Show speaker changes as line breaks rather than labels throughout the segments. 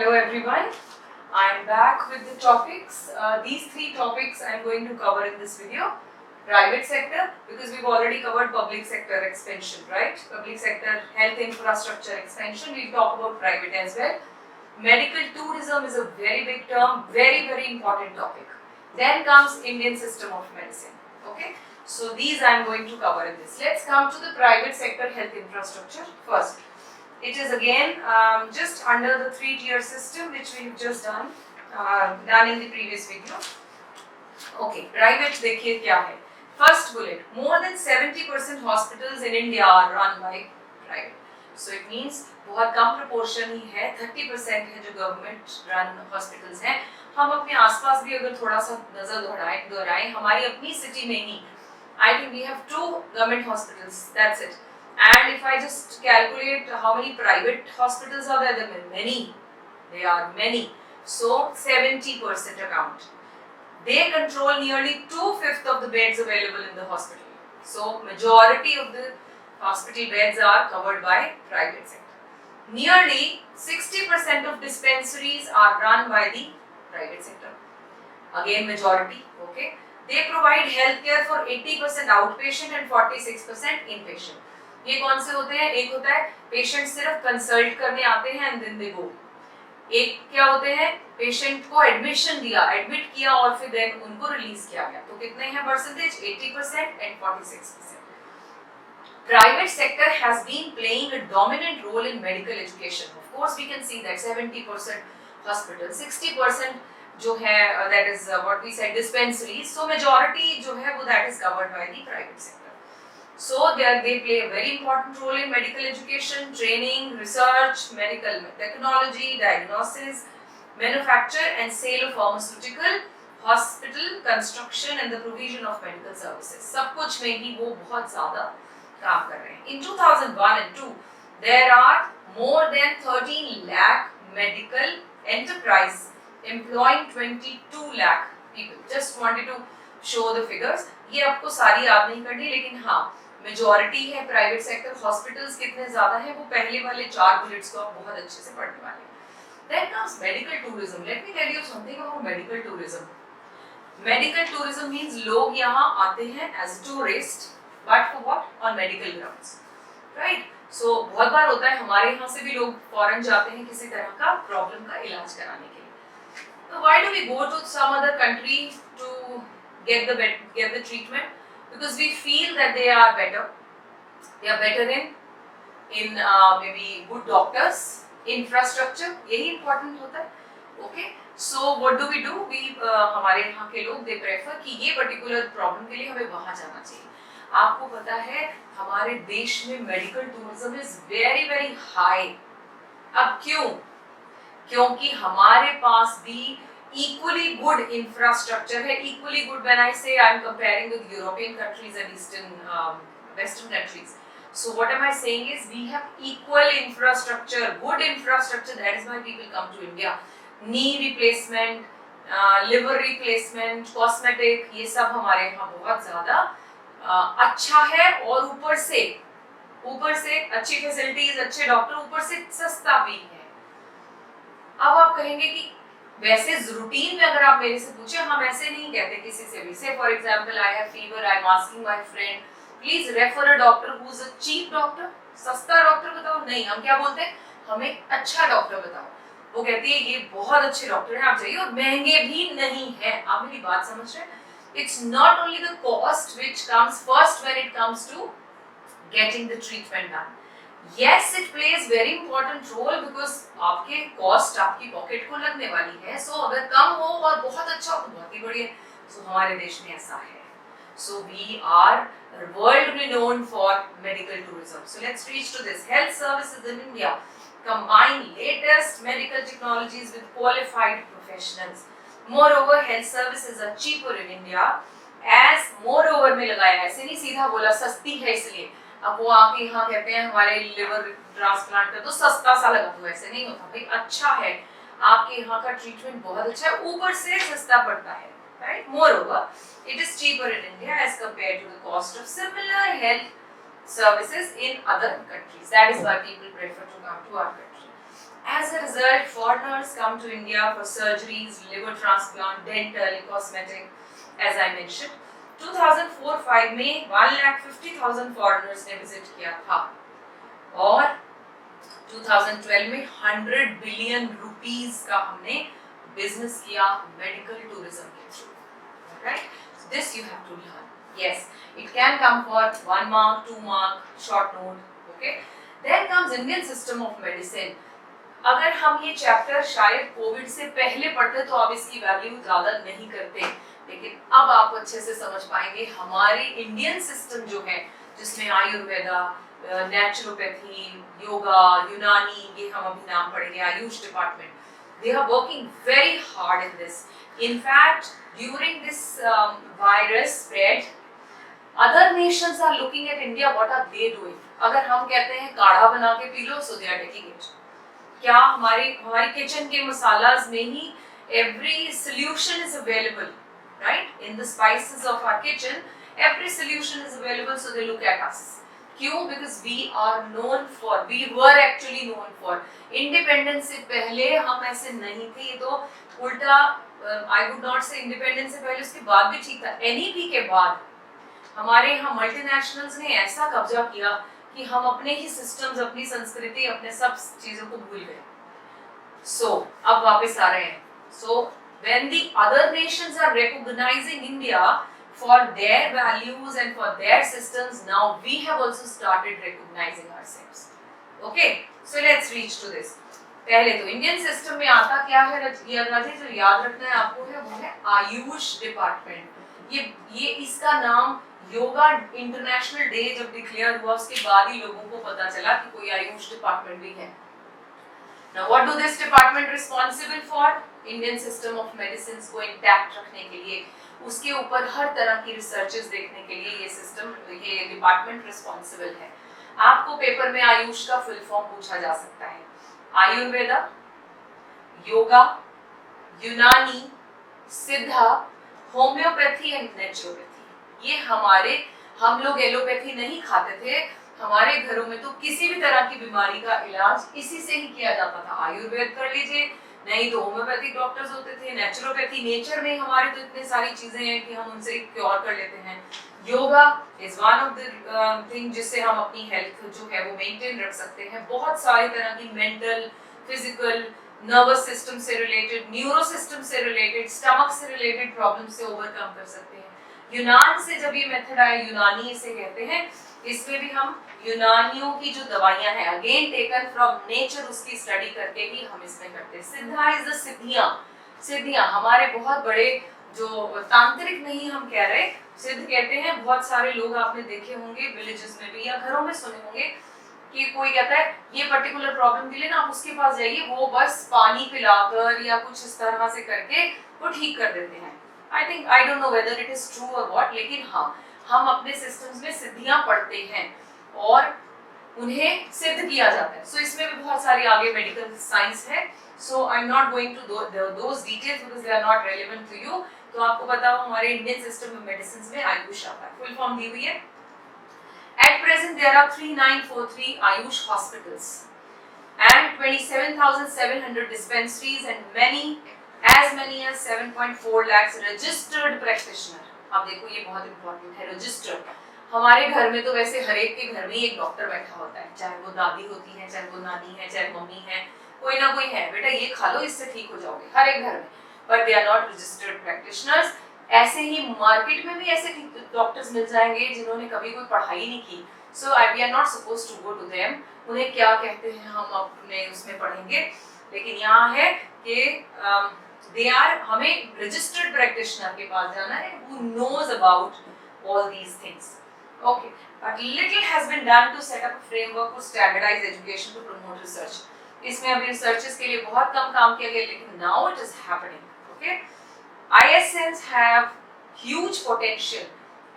Hello everyone, I am back with the topics. These three topics I am going to cover in this video. Private sector, because we've already covered public sector expansion, right? Public sector health infrastructure expansion, we'll talk about private as well. Medical tourism is a very big term, very important topic. Then comes Indian system of medicine, okay? So these I am going to cover in this. Let's come to the private sector health infrastructure first. It is again just under the 3-tier system which we have just done in the previous video. Okay, private देखिए क्या है. First bullet, more than 70% hospitals in India are run by private. So it means बहुत कम proportion ही है, 30% है जो government run hospitals हैं. हम अपने आसपास भी अगर थोड़ा सा नजर दोहराएं हमारी अपनी city में ही I think we have 2 government hospitals, that's it. And if I just calculate how many private hospitals are there, there are many. There are many. So 70% account. They control nearly 2/5 of the beds available in the hospital. So majority of the hospital beds are covered by private sector. Nearly 60% of dispensaries are run by the private sector. Again majority, okay. They provide healthcare for 80% outpatient and 46% inpatient. ये कौन से होते हैं? एक होता है patient सिर्फ consult करने आते हैं एंड देन दे गो. एक क्या होते हैं पेशेंट को एडमिशन दिया, एडमिट किया और फिर देन उनको रिलीज किया गया. तो कितने हैं percentage? 80% and 46%. Private sector has been playing a dominant role in medical education. Of course we can see that 70% hospital, 60% जो है that is what we said dispensaries. So majority जो है वो that is covered by the private sector. So they play a very important role in medical education, training, research, medical technology, diagnosis, manufacture and sale of pharmaceutical, hospital construction and the provision of medical services. सब कुछ में ही वो बहुत ज़्यादा काम कर रहे हैं. In 2001 and 2, there are more than 13 lakh medical enterprise employing 22 lakh people. Just wanted to show the figures. ये आपको सारी याद नहीं करनी, लेकिन हाँ मेजॉरिटी है प्राइवेट सेक्टर. हॉस्पिटल्स कितने ज्यादा है वो पहले वाले 4 बुलेट्स को आप बहुत अच्छे से पढ़ने वाले हैं. Then comes medical tourism. Let me tell you something about medical tourism. Medical tourism means लोग यहाँ आते हैं as tourist, but for what? On medical grounds, right? So बहुत बार होता है हमारे यहाँ से भी लोग फॉरेन जाते हैं किसी तरह का प्रॉब्लम का इलाज कराने के लिए. So why do we go to some other country to get the treatment? Because we feel that they are better. They are better in maybe good doctors, infrastructure. यही important होता है. Okay. So what do? We हमारे यहाँ के लोग they prefer कि ये particular problem के लिए हमें वहाँ जाना चाहिए. आपको पता है हमारे देश में medical tourism is very high. अब क्यों? क्योंकि हमारे पास भी equally good infrastructure है. Equally good when I say I am comparing with European countries and Western countries. So what am I saying is we have equal infrastructure, good infrastructure. That is why people come to India. Knee replacement, liver replacement, cosmetic, ये सब हमारे यहाँ बहुत ज़्यादा अच्छा है. और ऊपर से अच्छी फैसिलिटीज, अच्छे डॉक्टर, ऊपर से सस्ता भी है. अब आप कहेंगे कि वैसे रूटीन में अगर आप मेरे से पूछे, हम ऐसे नहीं कहते किसी से भी. Say for example I have fever, I am asking my friend please refer a doctor who is a cheap doctor. सस्ता डॉक्टर बताओ, नहीं. हम क्या बोलते हैं? हमें अच्छा डॉक्टर बताओ. वो कहती है ये बहुत अच्छे डॉक्टर हैं, आप जाइए, और महंगे भी नहीं है. आप मेरी बात समझ रहे हैं? It's not only the cost which comes first when it comes to getting the treatment done. Yes, it plays very important role because आपके कॉस्ट आपकी पॉकेट को लगने वाली है. So अगर कम हो और बहुत अच्छा हो तो बहुत ही बढ़िया. So हमारे देश में ऐसा है. So we are world renowned for medical tourism. So let's reach to this. Health services in India combine latest medical technologies with qualified professionals. Moreover, health services are cheaper in India. As moreover में लगाया, ऐसे नहीं सीधा बोला सस्ती है इसलिए. अब वो आके यहाँ कहते हैं हमारे लिवर ट्रांसप्लांट कर तो सस्ता सा लगा, तो ऐसे नहीं होता भाई. अच्छा है, आपके यहाँ का ट्रीटमेंट बहुत अच्छा है, ऊपर से सस्ता पड़ता है, right? Moreover, it is cheaper in India as compared to the cost of similar health services in other countries. That is why people prefer to come to our country. As a result, foreigners come to India for surgeries, liver transplant, dental, cosmetic, as I mentioned. 2004-5 में 1,50,000 foreigners ने visit किया था और 2012 में 100 billion rupees का हमने business किया medical tourism के through. Right? So this you have to learn. Yes, it can come for 1 mark, 2 mark, short note. Okay. Then comes Indian system of medicine. अगर हम ये चैप्टर शायद कोविड से पहले पढ़ते तो आप इसकी वैल्यू ज़्यादा नहीं करते, लेकिन अब आप अच्छे से समझ पाएंगे हमारी इंडियन सिस्टम जो है जिसमें आयुर्वेदा, नेचुरोपैथी, योगा, यूनानी, ये हम अभी नाम पढ़ेंगे, Ayush department, they are working very hard in this. In fact, during this virus spread, other nations are looking at India, what are they doing? अगर हम कहते हैं काढ़ा बना के P low, so they are taking it. क्या हमारी kitchen के मसालास में ही every solution is available, right? In the spices of our kitchen, every solution is available, so they look at us. क्यों? Because we were actually known for. Independence से पहले हम ऐसे नहीं थे, ये तो उल्टा, I would not say independence से पहले, उसके बाद भी ठीक था. NEP के बाद हमारे यहाँ मल्टीनेशनल्स ने ऐसा कब्जा किया कि हम अपने ही सिस्टम्स, अपनी संस्कृति, अपने सब चीजों को भूल गए. So अब वापस आ रहे हैं. So when the other nations are recognizing India for their values and for their systems, now we have also started recognizing ourselves. Okay, so let's reach to this. पहले तो इंडियन सिस्टम में आता क्या है राजेश, जो याद रखना है आपको है वो है आयुष डिपार्टमेंट. ये इसका नाम योगा इंटरनेशनल डे जब डिक्लेयर हुआ उसके बाद ही लोगों को पता चला कि कोई आयुष डिपार्टमेंट भी है. Now what do this department responsible for? Indian system of medicines को इंटैक्ट रखने के लिए, उसके ऊपर हर तरह की रिसर्चेस देखने के लिए ये सिस्टम, ये डिपार्टमेंट रिस्पॉन्सिबल है. आपको पेपर में आयुष का फुल फॉर्म पूछा जा सकता है. आयुर्वेदा, योगा, यूनानी, सिद्धा, होम्योपैथी एंड नेचुरोपैथी. ये हम लोग एलोपैथी नहीं खाते थे, हमारे घरों में तो किसी भी तरह की बीमारी का इलाज इसी से ही किया जाता था. आयुर्वेद कर लीजिए, नहीं तो होम्योपैथिक डॉक्टर्स होते थे, नेचुरोपैथी, नेचर में हमारे तो इतने सारी चीजें हैं कि हम उनसे क्योर कर लेते हैं. Yoga is one of the thing जिससे हम अपनी हेल्थ जो है वो मेंटेन रख सकते हैं. बहुत सारी तरह की मेंटल, फिजिकल, नर्वस सिस्टम से रिलेटेड, न्यूरो सिस्टम से रिलेटेड, स्टमक से रिलेटेड प्रॉब्लम से ओवरकम कर सकते हैं. यूनान से जब ये मेथड आया, यूनानी इसे कहते हैं, इसमें भी हम यूनानियों की जो दवाइयां हैं अगेन टेकन फ्रॉम नेचर, उसकी स्टडी करके ही हम इसमें करते हैं. सिद्धा इज द सिद्धियां हमारे बहुत बड़े जो तांत्रिक नहीं हम कह रहे, सिद्ध कहते हैं. बहुत सारे लोग आपने देखे होंगे विलेजेस में भी या घरों में सुने होंगे कि कोई कहता है ये पर्टिकुलर प्रॉब्लम के लिए ना आप उसके पास जाइए, वो बस पानी पिलाकर या कुछ इस तरह से करके वो ठीक कर देते हैं. I don't know whether it is true or what, लेकिन हाँ, हम अपने सिस्टम्स में सिद्धियां पढ़ते हैं और उन्हें सिद्ध किया जाता है. सो इसमें भी बहुत सारी आगे मेडिकल साइंस है. So I am not going to those details because they are not relevant to you. तो आपको पता हो हमारे इंडियन सिस्टम में मेडिसिन में आयुष आता है. फुल फॉर्म दी हुई है. At present there are 3943 Ayush hospitals and 27,700 dispensaries and as many as 7.4 lakhs registered practitioner. अब देखो ये बहुत इंपॉर्टेंट है, रजिस्टर्ड. हमारे घर में तो वैसे हर एक के घर में एक डॉक्टर बैठा होता है, चाहे वो दादी होती है, चाहे वो नानी है, चाहे मम्मी है, कोई ना कोई है, बेटा ये खा लो इससे ठीक हो जाओगे, हर एक घर में. But they are not registered practitioners. ऐसे ही मार्केट में भी ऐसे डॉक्टर्स मिल जाएंगे जिन्होंने कभी कोई पढ़ाई नहीं की. So we are not suppose to go to them. उन्हें क्या कहते हैं हम अपने उसमें पढ़ेंगे, लेकिन यहाँ है कि हमें रजिस्टर्ड प्रैक्टिशनर के पास जाना है who knows about all these things. Okay, but little has been done to set up a framework for standardized education to promote research. इसमें अभी रिसर्चेस के लिए बहुत कम काम किया गया, लेकिन now it is happening. Okay, ISNs have huge potential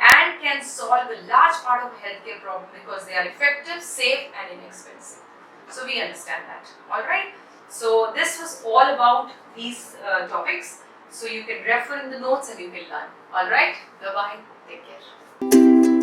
and can solve a large part of healthcare problem because they are effective, safe, and inexpensive. So we understand that. All right. So this was all about these topics. So you can refer in the notes and you can learn. All right. Bye bye. Take care.